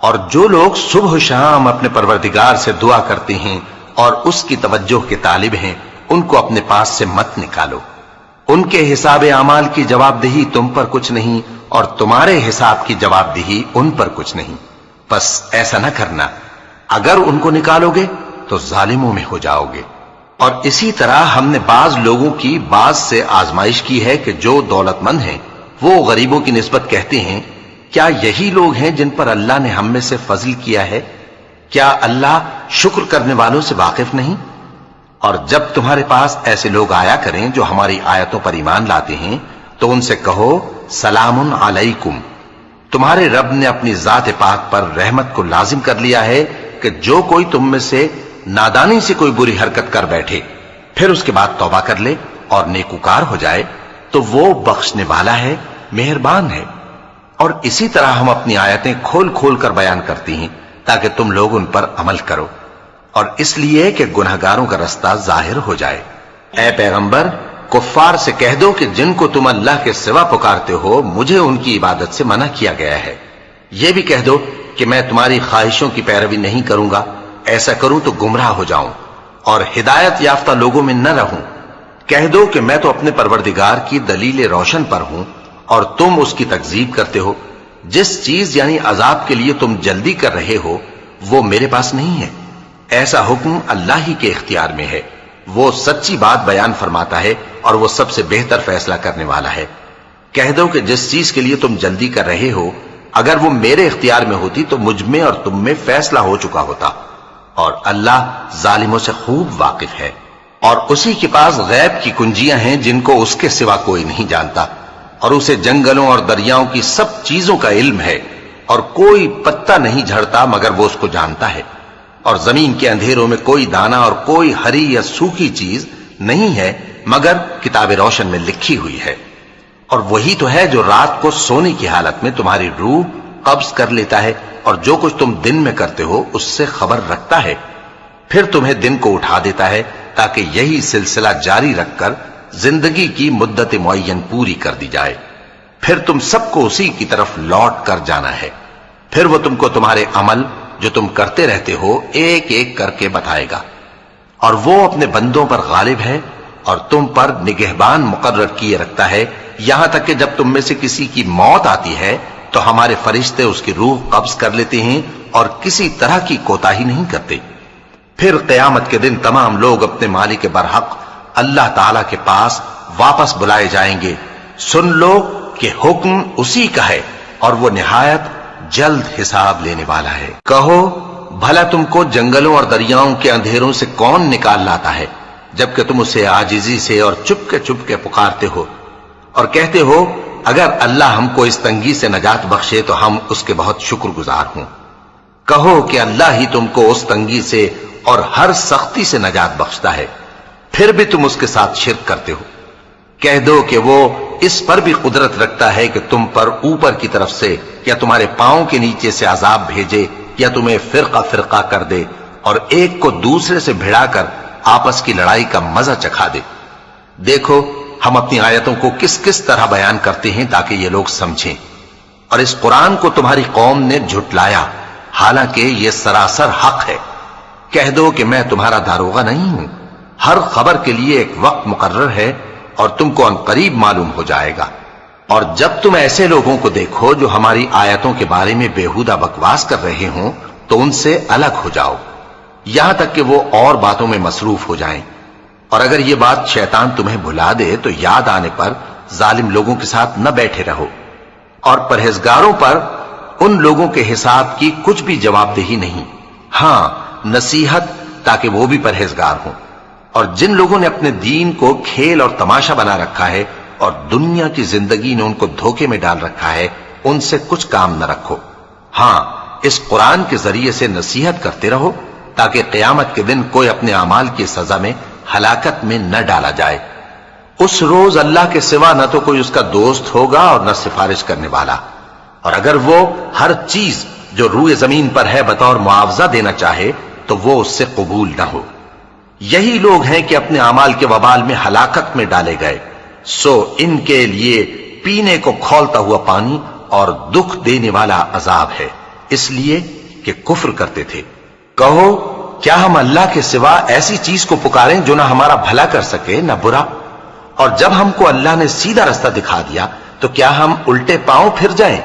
اور جو لوگ صبح و شام اپنے پروردگار سے دعا کرتے ہیں اور اس کی توجہ کے طالب ہیں ان کو اپنے پاس سے مت نکالو۔ ان کے حساب اعمال کی جواب دہی تم پر کچھ نہیں، اور تمہارے حساب کی جواب دہی ان پر کچھ نہیں۔ بس ایسا نہ کرنا، اگر ان کو نکالو گے تو ظالموں میں ہو جاؤ گے۔ اور اسی طرح ہم نے بعض لوگوں کی بعض سے آزمائش کی ہے کہ جو دولت مند ہیں وہ غریبوں کی نسبت کہتے ہیں کیا یہی لوگ ہیں جن پر اللہ نے ہم میں سے فضل کیا ہے؟ کیا اللہ شکر کرنے والوں سے واقف نہیں؟ اور جب تمہارے پاس ایسے لوگ آیا کریں جو ہماری آیتوں پر ایمان لاتے ہیں تو ان سے کہو سلام علیکم، تمہارے رب نے اپنی ذات پاک پر رحمت کو لازم کر لیا ہے کہ جو کوئی تم میں سے نادانی سے کوئی بری حرکت کر بیٹھے پھر اس کے بعد توبہ کر لے اور نیکوکار ہو جائے تو وہ بخشنے والا ہے، مہربان ہے۔ اور اسی طرح ہم اپنی آیتیں کھول کھول کر بیان کرتی ہیں تاکہ تم لوگ ان پر عمل کرو، اور اس لیے کہ گناہگاروں کا رستہ ظاہر ہو جائے۔ اے پیغمبر کفار سے کہہ دو کہ جن کو تم اللہ کے سوا پکارتے ہو مجھے ان کی عبادت سے منع کیا گیا ہے۔ یہ بھی کہہ دو کہ میں تمہاری خواہشوں کی پیروی نہیں کروں گا، ایسا کروں تو گمراہ ہو جاؤں اور ہدایت یافتہ لوگوں میں نہ رہوں۔ کہہ دو کہ میں تو اپنے پروردگار کی دلیل روشن پر ہوں اور تم اس کی تکذیب کرتے ہو۔ جس چیز یعنی عذاب کے لیے تم جلدی کر رہے ہو وہ میرے پاس نہیں ہے، ایسا حکم اللہ ہی کے اختیار میں ہے۔ وہ سچی بات بیان فرماتا ہے اور وہ سب سے بہتر فیصلہ کرنے والا ہے۔ کہہ دو کہ جس چیز کے لیے تم جلدی کر رہے ہو اگر وہ میرے اختیار میں ہوتی تو مجھ میں اور تم میں فیصلہ ہو چکا ہوتا، اور اللہ ظالموں سے خوب واقف ہے۔ اور اسی کے پاس غیب کی کنجیاں ہیں جن کو اس کے سوا کوئی نہیں جانتا، اور اسے جنگلوں اور دریاؤں کی سب چیزوں کا علم ہے، اور کوئی پتا نہیں جھڑتا مگر وہ اس کو جانتا ہے، اور زمین کے اندھیروں میں کوئی دانہ اور کوئی ہری یا سوکھی چیز نہیں ہے مگر کتاب روشن میں لکھی ہوئی ہے۔ اور وہی تو ہے جو رات کو سونے کی حالت میں تمہاری روح قبض کر لیتا ہے اور جو کچھ تم دن میں کرتے ہو اس سے خبر رکھتا ہے، پھر تمہیں دن کو اٹھا دیتا ہے تاکہ یہی سلسلہ جاری رکھ کر زندگی کی مدت معین پوری کر دی جائے، پھر تم سب کو اسی کی طرف لوٹ کر جانا ہے، پھر وہ تم کو تمہارے عمل جو تم کرتے رہتے ہو ایک ایک کر کے بتائے گا، اور وہ اپنے بندوں پر غالب ہے اور تم پر نگہبان مقرر کیے رکھتا ہے، یہاں تک کہ جب تم میں سے کسی کی موت آتی ہے تو ہمارے فرشتے اس کی روح قبض کر لیتے ہیں اور کسی طرح کی کوتاہی نہیں کرتے۔ پھر قیامت کے دن تمام لوگ اپنے مالک برحق اللہ تعالی کے پاس واپس بلائے جائیں گے۔ سن لو کہ حکم اسی کا ہے اور وہ نہایت جلد حساب لینے والا ہے۔ کہو بھلا تم کو جنگلوں اور دریاؤں کے اندھیروں سے کون نکال لاتا ہے جبکہ تم اسے عاجزی سے اور چپ کے پکارتے ہو اور کہتے ہو اگر اللہ ہم کو اس تنگی سے نجات بخشے تو ہم اس کے بہت شکر گزار ہوں۔ کہو کہ اللہ ہی تم کو اس تنگی سے اور ہر سختی سے نجات بخشتا ہے، پھر بھی تم اس کے ساتھ شرک کرتے ہو۔ کہہ دو کہ وہ اس پر بھی قدرت رکھتا ہے کہ تم پر اوپر کی طرف سے یا تمہارے پاؤں کے نیچے سے عذاب بھیجے یا تمہیں فرقہ فرقہ کر دے اور ایک کو دوسرے سے بھڑا کر آپس کی لڑائی کا مزہ چکھا دے۔ دیکھو ہم اپنی آیتوں کو کس کس طرح بیان کرتے ہیں تاکہ یہ لوگ سمجھیں، اور اس قرآن کو تمہاری قوم نے جھٹلایا حالانکہ یہ سراسر حق ہے۔ کہہ دو کہ میں تمہارا داروغہ نہیں ہوں، ہر خبر کے لیے ایک وقت مقرر ہے اور تم کو عنقریب معلوم ہو جائے گا۔ اور جب تم ایسے لوگوں کو دیکھو جو ہماری آیتوں کے بارے میں بیہودہ بکواس کر رہے ہوں تو ان سے الگ ہو جاؤ یہاں تک کہ وہ اور باتوں میں مصروف ہو جائیں، اور اگر یہ بات شیطان تمہیں بھلا دے تو یاد آنے پر ظالم لوگوں کے ساتھ نہ بیٹھے رہو، اور پرہیزگاروں پر ان لوگوں کے حساب کی کچھ بھی جواب دہی نہیں، ہاں نصیحت تاکہ وہ بھی پرہیزگار ہوں۔ اور جن لوگوں نے اپنے دین کو کھیل اور تماشا بنا رکھا ہے اور دنیا کی زندگی نے ان کو دھوکے میں ڈال رکھا ہے، ان سے کچھ کام نہ رکھو، ہاں اس قرآن کے ذریعے سے نصیحت کرتے رہو تاکہ قیامت کے دن کوئی اپنے اعمال کی سزا میں ہلاکت میں نہ ڈالا جائے۔ اس روز اللہ کے سوا نہ تو کوئی اس کا دوست ہوگا اور نہ سفارش کرنے والا، اور اگر وہ ہر چیز جو روئے زمین پر ہے بطور معاوضہ دینا چاہے تو وہ اس سے قبول نہ ہو۔ یہی لوگ ہیں کہ اپنے اعمال کے وبال میں ہلاکت میں ڈالے گئے، سو ان کے لیے پینے کو کھولتا ہوا پانی اور دکھ دینے والا عذاب ہے، اس لیے کہ کفر کرتے تھے۔ کہو کیا ہم اللہ کے سوا ایسی چیز کو پکاریں جو نہ ہمارا بھلا کر سکے نہ برا؟ اور جب ہم کو اللہ نے سیدھا رستہ دکھا دیا تو کیا ہم الٹے پاؤں پھر جائیں؟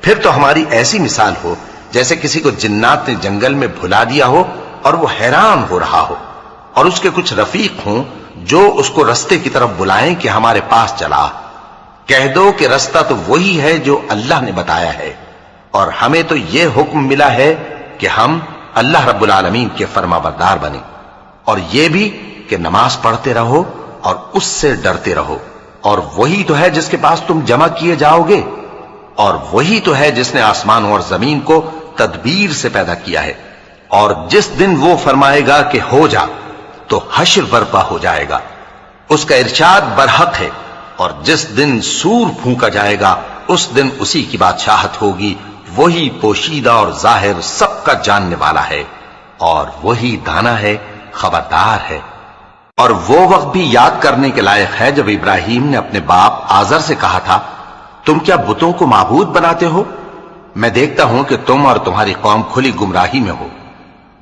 پھر تو ہماری ایسی مثال ہو جیسے کسی کو جنات نے جنگل میں بھلا دیا ہو اور وہ حیران ہو رہا ہو، اور اس کے کچھ رفیق ہوں جو اس کو رستے کی طرف بلائیں کہ ہمارے پاس چلا۔ کہہ دو کہ رستہ تو وہی ہے جو اللہ نے بتایا ہے، اور ہمیں تو یہ حکم ملا ہے کہ ہم اللہ رب العالمین کے فرما بردار بنیں، اور یہ بھی کہ نماز پڑھتے رہو اور اس سے ڈرتے رہو، اور وہی تو ہے جس کے پاس تم جمع کیے جاؤ گے، اور وہی تو ہے جس نے آسمان اور زمین کو تدبیر سے پیدا کیا ہے، اور جس دن وہ فرمائے گا کہ ہو جا تو حشر برپا ہو جائے گا، اس کا ارشاد برحق ہے، اور جس دن سور پھونکا جائے گا اس دن اسی کی بادشاہت ہوگی، وہی پوشیدہ اور ظاہر سب کا جاننے والا ہے، اور وہی دانا ہے خبردار ہے۔ اور وہ وقت بھی یاد کرنے کے لائق ہے جب ابراہیم نے اپنے باپ آزر سے کہا تھا تم کیا بتوں کو معبود بناتے ہو؟ میں دیکھتا ہوں کہ تم اور تمہاری قوم کھلی گمراہی میں ہو۔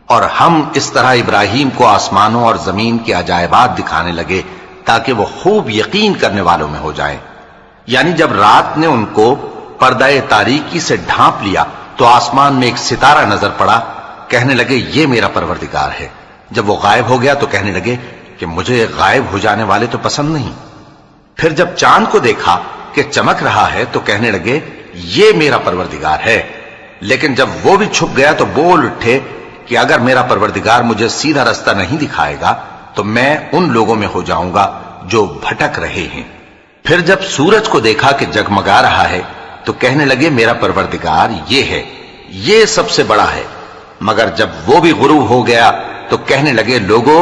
اور ہم اس طرح ابراہیم کو آسمانوں اور زمین کے عجائبات دکھانے لگے تاکہ وہ خوب یقین کرنے والوں میں ہو جائیں۔ یعنی جب رات نے ان کو پردہ تاریکی سے ڈھانپ لیا تو آسمان میں ایک ستارہ نظر پڑا، کہنے لگے یہ میرا پروردگار ہے۔ جب وہ غائب ہو گیا تو کہنے لگے کہ مجھے غائب ہو جانے والے تو پسند نہیں۔ پھر جب چاند کو دیکھا کہ چمک رہا ہے تو کہنے لگے یہ میرا پروردگار ہے۔ لیکن جب وہ بھی چھپ گیا تو بول اٹھے کہ اگر میرا پروردگار مجھے سیدھا رستہ نہیں دکھائے گا تو میں ان لوگوں میں ہو جاؤں گا جو بھٹک رہے ہیں۔ پھر جب سورج کو دیکھا کہ جگمگا رہا ہے تو کہنے لگے میرا پروردگار یہ ہے، یہ سب سے بڑا ہے۔ مگر جب وہ بھی غروب ہو گیا تو کہنے لگے لوگو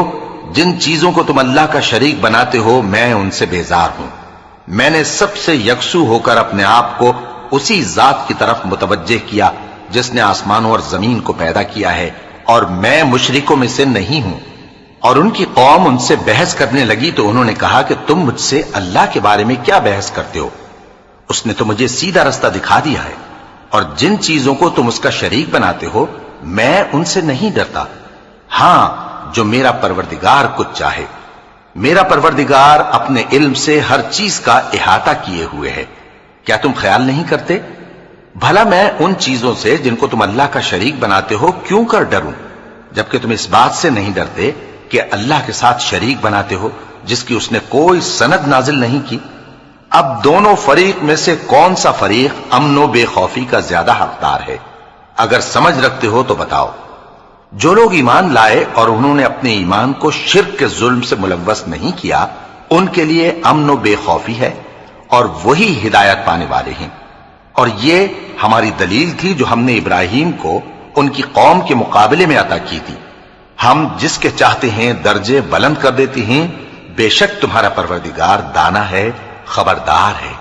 جن چیزوں کو تم اللہ کا شریک بناتے ہو میں ان سے بیزار ہوں۔ میں نے سب سے یکسو ہو کر اپنے آپ کو اسی ذات کی طرف متوجہ کیا جس نے آسمانوں اور زمین کو پیدا کیا ہے، اور میں مشرکوں میں سے نہیں ہوں۔ اور ان کی قوم ان سے بحث کرنے لگی تو انہوں نے کہا کہ تم مجھ سے اللہ کے بارے میں کیا بحث کرتے ہو؟ اس نے تو مجھے سیدھا رستہ دکھا دیا ہے، اور جن چیزوں کو تم اس کا شریک بناتے ہو میں ان سے نہیں ڈرتا، ہاں جو میرا پروردگار کچھ چاہے۔ میرا پروردگار اپنے علم سے ہر چیز کا احاطہ کیے ہوئے ہے، کیا تم خیال نہیں کرتے؟ بھلا میں ان چیزوں سے جن کو تم اللہ کا شریک بناتے ہو کیوں کر ڈروں، جبکہ تم اس بات سے نہیں ڈرتے کہ اللہ کے ساتھ شریک بناتے ہو جس کی اس نے کوئی سند نازل نہیں کی۔ اب دونوں فریق میں سے کون سا فریق امن و بے خوفی کا زیادہ حقدار ہے؟ اگر سمجھ رکھتے ہو تو بتاؤ۔ جو لوگ ایمان لائے اور انہوں نے اپنے ایمان کو شرک کے ظلم سے ملوث نہیں کیا، ان کے لیے امن و بے خوفی ہے اور وہی ہدایت پانے والے ہیں۔ اور یہ ہماری دلیل تھی جو ہم نے ابراہیم کو ان کی قوم کے مقابلے میں عطا کی تھی۔ ہم جس کے چاہتے ہیں درجے بلند کر دیتے ہیں، بے شک تمہارا پروردگار دانا ہے، خبردار ہے۔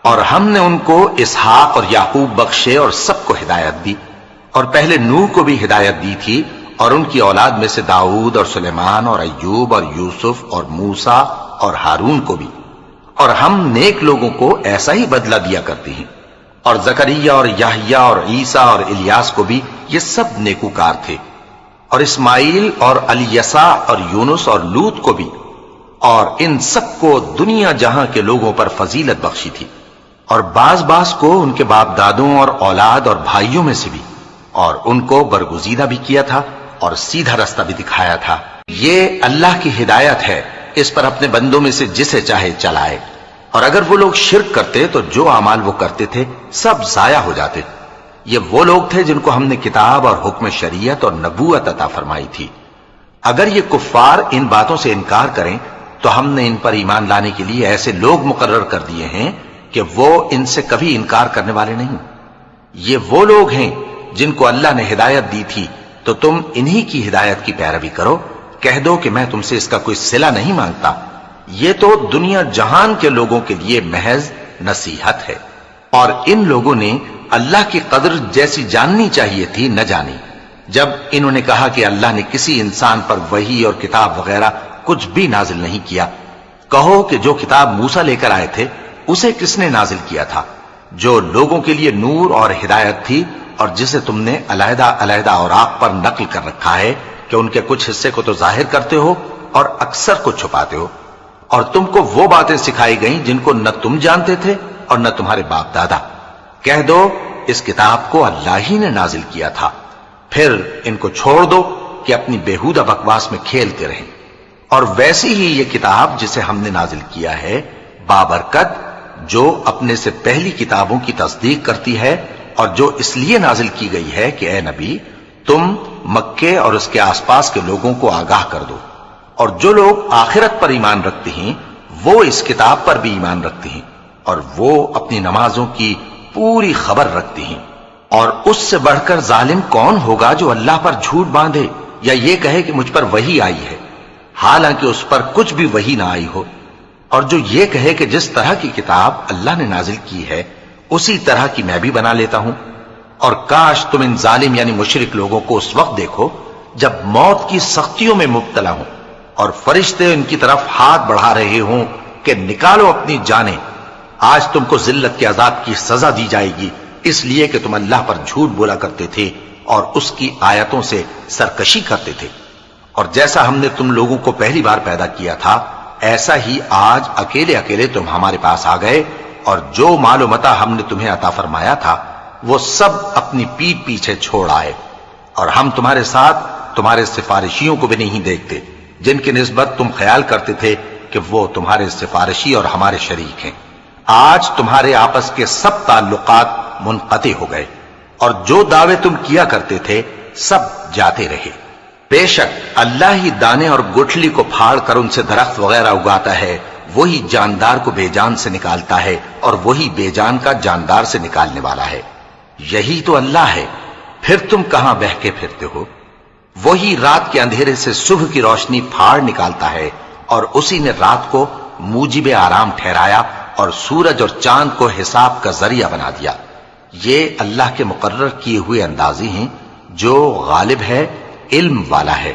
اور ہم نے ان کو اسحاق اور یعقوب بخشے اور سب کو ہدایت دی، اور پہلے نوح کو بھی ہدایت دی تھی، اور ان کی اولاد میں سے داؤد اور سلیمان اور ایوب اور یوسف اور موسیٰ اور ہارون کو بھی۔ اور ہم نیک لوگوں کو ایسا ہی بدلہ دیا کرتے ہیں۔ اور زکریا اور یحییٰ اور عیسیٰ اور الیاس کو بھی، یہ سب نیکوکار تھے۔ اور اسماعیل اور الیسع اور یونس اور لوط کو بھی، اور ان سب کو دنیا جہاں کے لوگوں پر فضیلت بخشی تھی، اور بعض کو ان کے باپ دادوں اور اولاد اور بھائیوں میں سے بھی، اور ان کو برگزیدہ بھی کیا تھا اور سیدھا رستہ بھی دکھایا تھا۔ یہ اللہ کی ہدایت ہے، اس پر اپنے بندوں میں سے جسے چاہے چلائے۔ اور اگر وہ لوگ شرک کرتے تو جو اعمال وہ کرتے تھے سب ضائع ہو جاتے۔ یہ وہ لوگ تھے جن کو ہم نے کتاب اور حکم شریعت اور نبوت عطا فرمائی تھی۔ اگر یہ کفار ان باتوں سے انکار کریں تو ہم نے ان پر ایمان لانے کے لیے ایسے لوگ مقرر کر دیے ہیں کہ وہ ان سے کبھی انکار کرنے والے نہیں۔ یہ وہ لوگ ہیں جن کو اللہ نے ہدایت دی تھی، تو تم انہی کی ہدایت کی پیروی کرو۔ کہہ دو کہ میں تم سے اس کا کوئی صلہ نہیں مانگتا، یہ تو دنیا جہان کے لوگوں کے لیے محض نصیحت ہے۔ اور ان لوگوں نے اللہ کی قدر جیسی جاننی چاہیے تھی نہ جانی، جب انہوں نے کہا کہ اللہ نے کسی انسان پر وحی اور کتاب وغیرہ کچھ بھی نازل نہیں کیا۔ کہو کہ جو کتاب موسیٰ لے کر آئے تھے اسے کس نے نازل کیا تھا، جو لوگوں کے لیے نور اور ہدایت تھی، اور جسے تم نے علیحدہ علیحدہ اوراق پر نقل کر رکھا ہے کہ ان کے کچھ حصے کو تو ظاہر کرتے ہو اور اکثر کو چھپاتے ہو۔ اور تم کو وہ باتیں سکھائی گئیں جن کو نہ تم جانتے تھے اور نہ تمہارے باپ دادا۔ کہہ دو اس کتاب کو اللہ ہی نے نازل کیا تھا، پھر ان کو چھوڑ دو کہ اپنی بیہودہ بکواس میں کھیلتے رہیں۔ اور ویسی ہی یہ کتاب جسے ہم نے نازل کیا ہے بابرکت، جو اپنے سے پہلی کتابوں کی تصدیق کرتی ہے، اور جو اس لیے نازل کی گئی ہے کہ اے نبی تم مکے اور اس کے آس پاس کے لوگوں کو آگاہ کر دو۔ اور جو لوگ آخرت پر ایمان رکھتے ہیں وہ اس کتاب پر بھی ایمان رکھتے ہیں، اور وہ اپنی نمازوں کی پوری خبر رکھتے ہیں۔ اور اس سے بڑھ کر ظالم کون ہوگا جو اللہ پر جھوٹ باندھے یا یہ کہے کہ مجھ پر وحی آئی ہے، حالانکہ اس پر کچھ بھی وحی نہ آئی ہو، اور جو یہ کہے کہ جس طرح کی کتاب اللہ نے نازل کی ہے اسی طرح کی میں بھی بنا لیتا ہوں۔ اور کاش تم ان ظالم یعنی مشرک لوگوں کو اس وقت دیکھو جب موت کی سختیوں میں مبتلا ہوں اور فرشتے ان کی طرف ہاتھ بڑھا رہے ہوں کہ نکالو اپنی جانیں، آج تم کو ذلت کے عذاب کی سزا دی جائے گی، اس لیے کہ تم اللہ پر جھوٹ بولا کرتے تھے اور اس کی آیتوں سے سرکشی کرتے تھے۔ اور جیسا ہم نے تم لوگوں کو پہلی بار پیدا کیا تھا ایسا ہی آج اکیلے اکیلے تم ہمارے پاس آ گئے، اور جو مال و متاع ہم نے تمہیں عطا فرمایا تھا وہ سب اپنی پیٹھ پیچھے چھوڑ آئے، اور ہم تمہارے ساتھ تمہارے سفارشیوں کو بھی نہیں دیکھتے جن کی نسبت تم خیال کرتے تھے کہ وہ تمہارے سفارشی اور ہمارے شریک ہیں۔ آج تمہارے آپس کے سب تعلقات منقطع ہو گئے، اور جو دعوے تم کیا کرتے تھے سب جاتے رہے۔ بے شک اللہ ہی دانے اور گٹھلی کو پھاڑ کر ان سے درخت وغیرہ اگاتا ہے، وہی جاندار کو بے جان سے نکالتا ہے اور وہی بے جان کا جاندار سے نکالنے والا ہے۔ یہی تو اللہ ہے، پھر تم کہاں بہکے پھرتے ہو؟ وہی رات کے اندھیرے سے صبح کی روشنی پھاڑ نکالتا ہے، اور اسی نے رات کو موجب آرام ٹھہرایا اور سورج اور چاند کو حساب کا ذریعہ بنا دیا۔ یہ اللہ کے مقرر کیے ہوئے اندازے ہیں، جو غالب ہے، علم والا ہے۔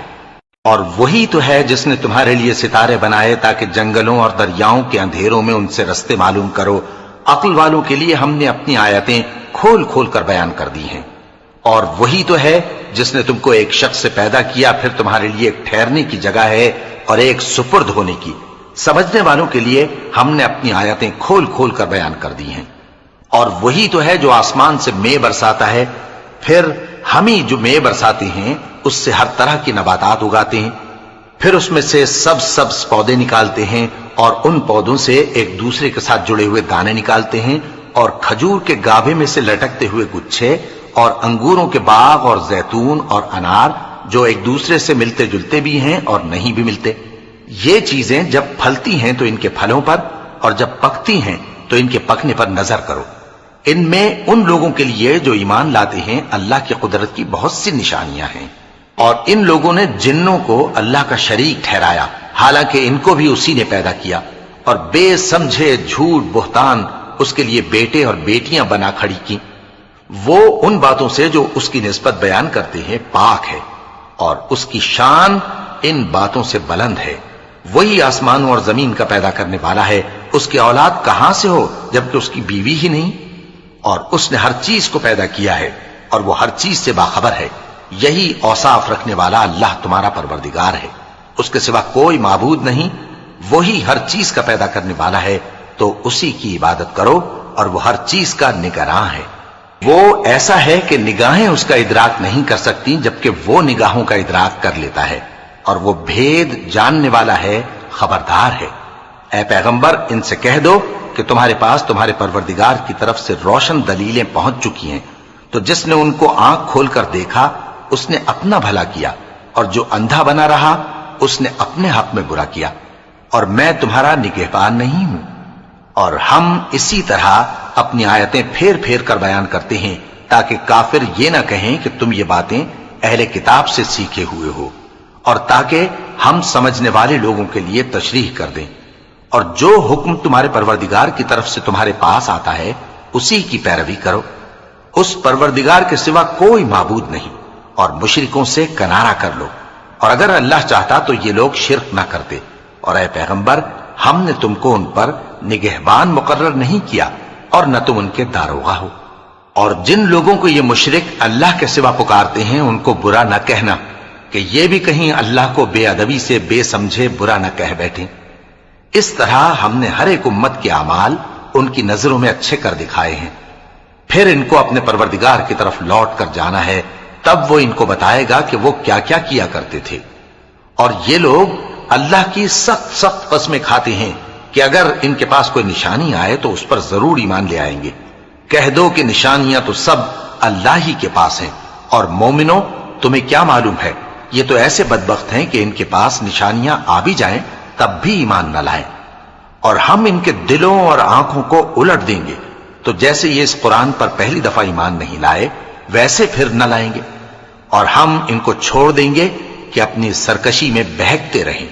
اور وہی تو ہے جس نے تمہارے لیے ستارے بنائے تاکہ جنگلوں اور دریاؤں کے اندھیروں میں ان سے رستے معلوم کرو۔ عقل والوں کے لیے ہم نے اپنی آیتیں کھول کھول کر بیان کر دی ہیں۔ اور وہی تو ہے جس نے تم کو ایک شخص سے پیدا کیا، پھر تمہارے لیے ایک ٹھہرنے کی جگہ ہے اور ایک سپرد ہونے کی۔ سمجھنے والوں کے لیے ہم نے اپنی آیتیں کھول کھول کر بیان کر دی ہیں۔ اور وہی تو ہے جو آسمان سے مے برساتا ہے، پھر ہم ہی جو مے برساتے ہیں اس سے ہر طرح کی نباتات اگاتے ہیں، پھر اس میں سے سبز پودے نکالتے ہیں اور ان پودوں سے ایک دوسرے کے ساتھ جڑے ہوئے دانے نکالتے ہیں، اور کھجور کے گابھے میں سے لٹکتے ہوئے گچھے، اور انگوروں کے باغ اور زیتون اور انار جو ایک دوسرے سے ملتے جلتے بھی ہیں اور نہیں بھی ملتے۔ یہ چیزیں جب پھلتی ہیں تو ان کے پھلوں پر، اور جب پکتی ہیں تو ان کے پکنے پر نظر کرو۔ ان میں ان لوگوں کے لیے جو ایمان لاتے ہیں اللہ کی قدرت کی بہت سی نشانیاں ہیں۔ اور ان لوگوں نے جنوں کو اللہ کا شریک ٹھہرایا، حالانکہ ان کو بھی اسی نے پیدا کیا، اور بے سمجھے جھوٹ بہتان اس کے لیے بیٹے اور بیٹیاں بنا کھڑی کی۔ وہ ان باتوں سے جو اس کی نسبت بیان کرتے ہیں پاک ہے، اور اس کی شان ان باتوں سے بلند ہے۔ وہی آسمانوں اور زمین کا پیدا کرنے والا ہے، اس کی اولاد کہاں سے ہو جبکہ اس کی بیوی ہی نہیں؟ اور اس نے ہر چیز کو پیدا کیا ہے، اور وہ ہر چیز سے باخبر ہے۔ یہی اوصاف رکھنے والا اللہ تمہارا پروردگار ہے، اس کے سوا کوئی معبود نہیں۔ وہی ہر چیز کا پیدا کرنے والا ہے، تو اسی کی عبادت کرو، اور وہ ہر چیز کا نگراں ہے۔ وہ ایسا ہے کہ نگاہیں اس کا ادراک نہیں کر سکتی، جبکہ وہ نگاہوں کا ادراک کر لیتا ہے، اور وہ بھید جاننے والا ہے، خبردار ہے۔ اے پیغمبر، ان سے کہہ دو کہ تمہارے پاس تمہارے پروردگار کی طرف سے روشن دلیلیں پہنچ چکی ہیں، تو جس نے ان کو آنکھ کھول کر دیکھا اس نے اپنا بھلا کیا، اور جو اندھا بنا رہا اس نے اپنے حق میں برا کیا، اور میں تمہارا نگہبان نہیں ہوں۔ اور ہم اسی طرح اپنی آیتیں پھیر پھیر کر بیان کرتے ہیں تاکہ کافر یہ نہ کہیں کہ تم یہ باتیں اہل کتاب سے سیکھے ہوئے ہو، اور تاکہ ہم سمجھنے والے لوگوں کے لیے تشریح کر دیں۔ اور جو حکم تمہارے پروردگار کی طرف سے تمہارے پاس آتا ہے اسی کی پیروی کرو، اس پروردگار کے سوا کوئی معبود نہیں، اور مشرکوں سے کنارہ کر لو، اور اگر اللہ چاہتا تو یہ لوگ شرک نہ کرتے۔ اور اے پیغمبر، ہم نے تم کو ان پر نگہبان مقرر نہیں کیا، اور نہ تم ان کے داروغہ ہو۔ اور جن لوگوں کو یہ مشرک اللہ کے سوا پکارتے ہیں ان کو برا نہ کہنا، کہ یہ بھی کہیں اللہ کو بے ادبی سے بے سمجھے برا نہ کہہ بیٹھیں۔ اس طرح ہم نے ہر ایک امت کے اعمال ان کی نظروں میں اچھے کر دکھائے ہیں، پھر ان کو اپنے پروردگار کی طرف لوٹ کر جانا ہے، تب وہ ان کو بتائے گا کہ وہ کیا کیا کیا کرتے تھے۔ اور یہ لوگ اللہ کی سخت سخت قسمیں کھاتے ہیں کہ اگر ان کے پاس کوئی نشانی آئے تو اس پر ضرور ایمان لے آئیں گے۔ کہہ دو کہ نشانیاں تو سب اللہ ہی کے پاس ہیں، اور مومنوں تمہیں کیا معلوم ہے، یہ تو ایسے بدبخت ہیں کہ ان کے پاس نشانیاں آ بھی جائیں تب بھی ایمان نہ لائیں۔ اور ہم ان کے دلوں اور آنکھوں کو الٹ دیں گے، تو جیسے یہ اس قرآن پر پہلی دفعہ ایمان نہیں لائے ویسے پھر نہ لائیں گے، اور ہم ان کو چھوڑ دیں گے کہ اپنی سرکشی میں بہکتے رہیں۔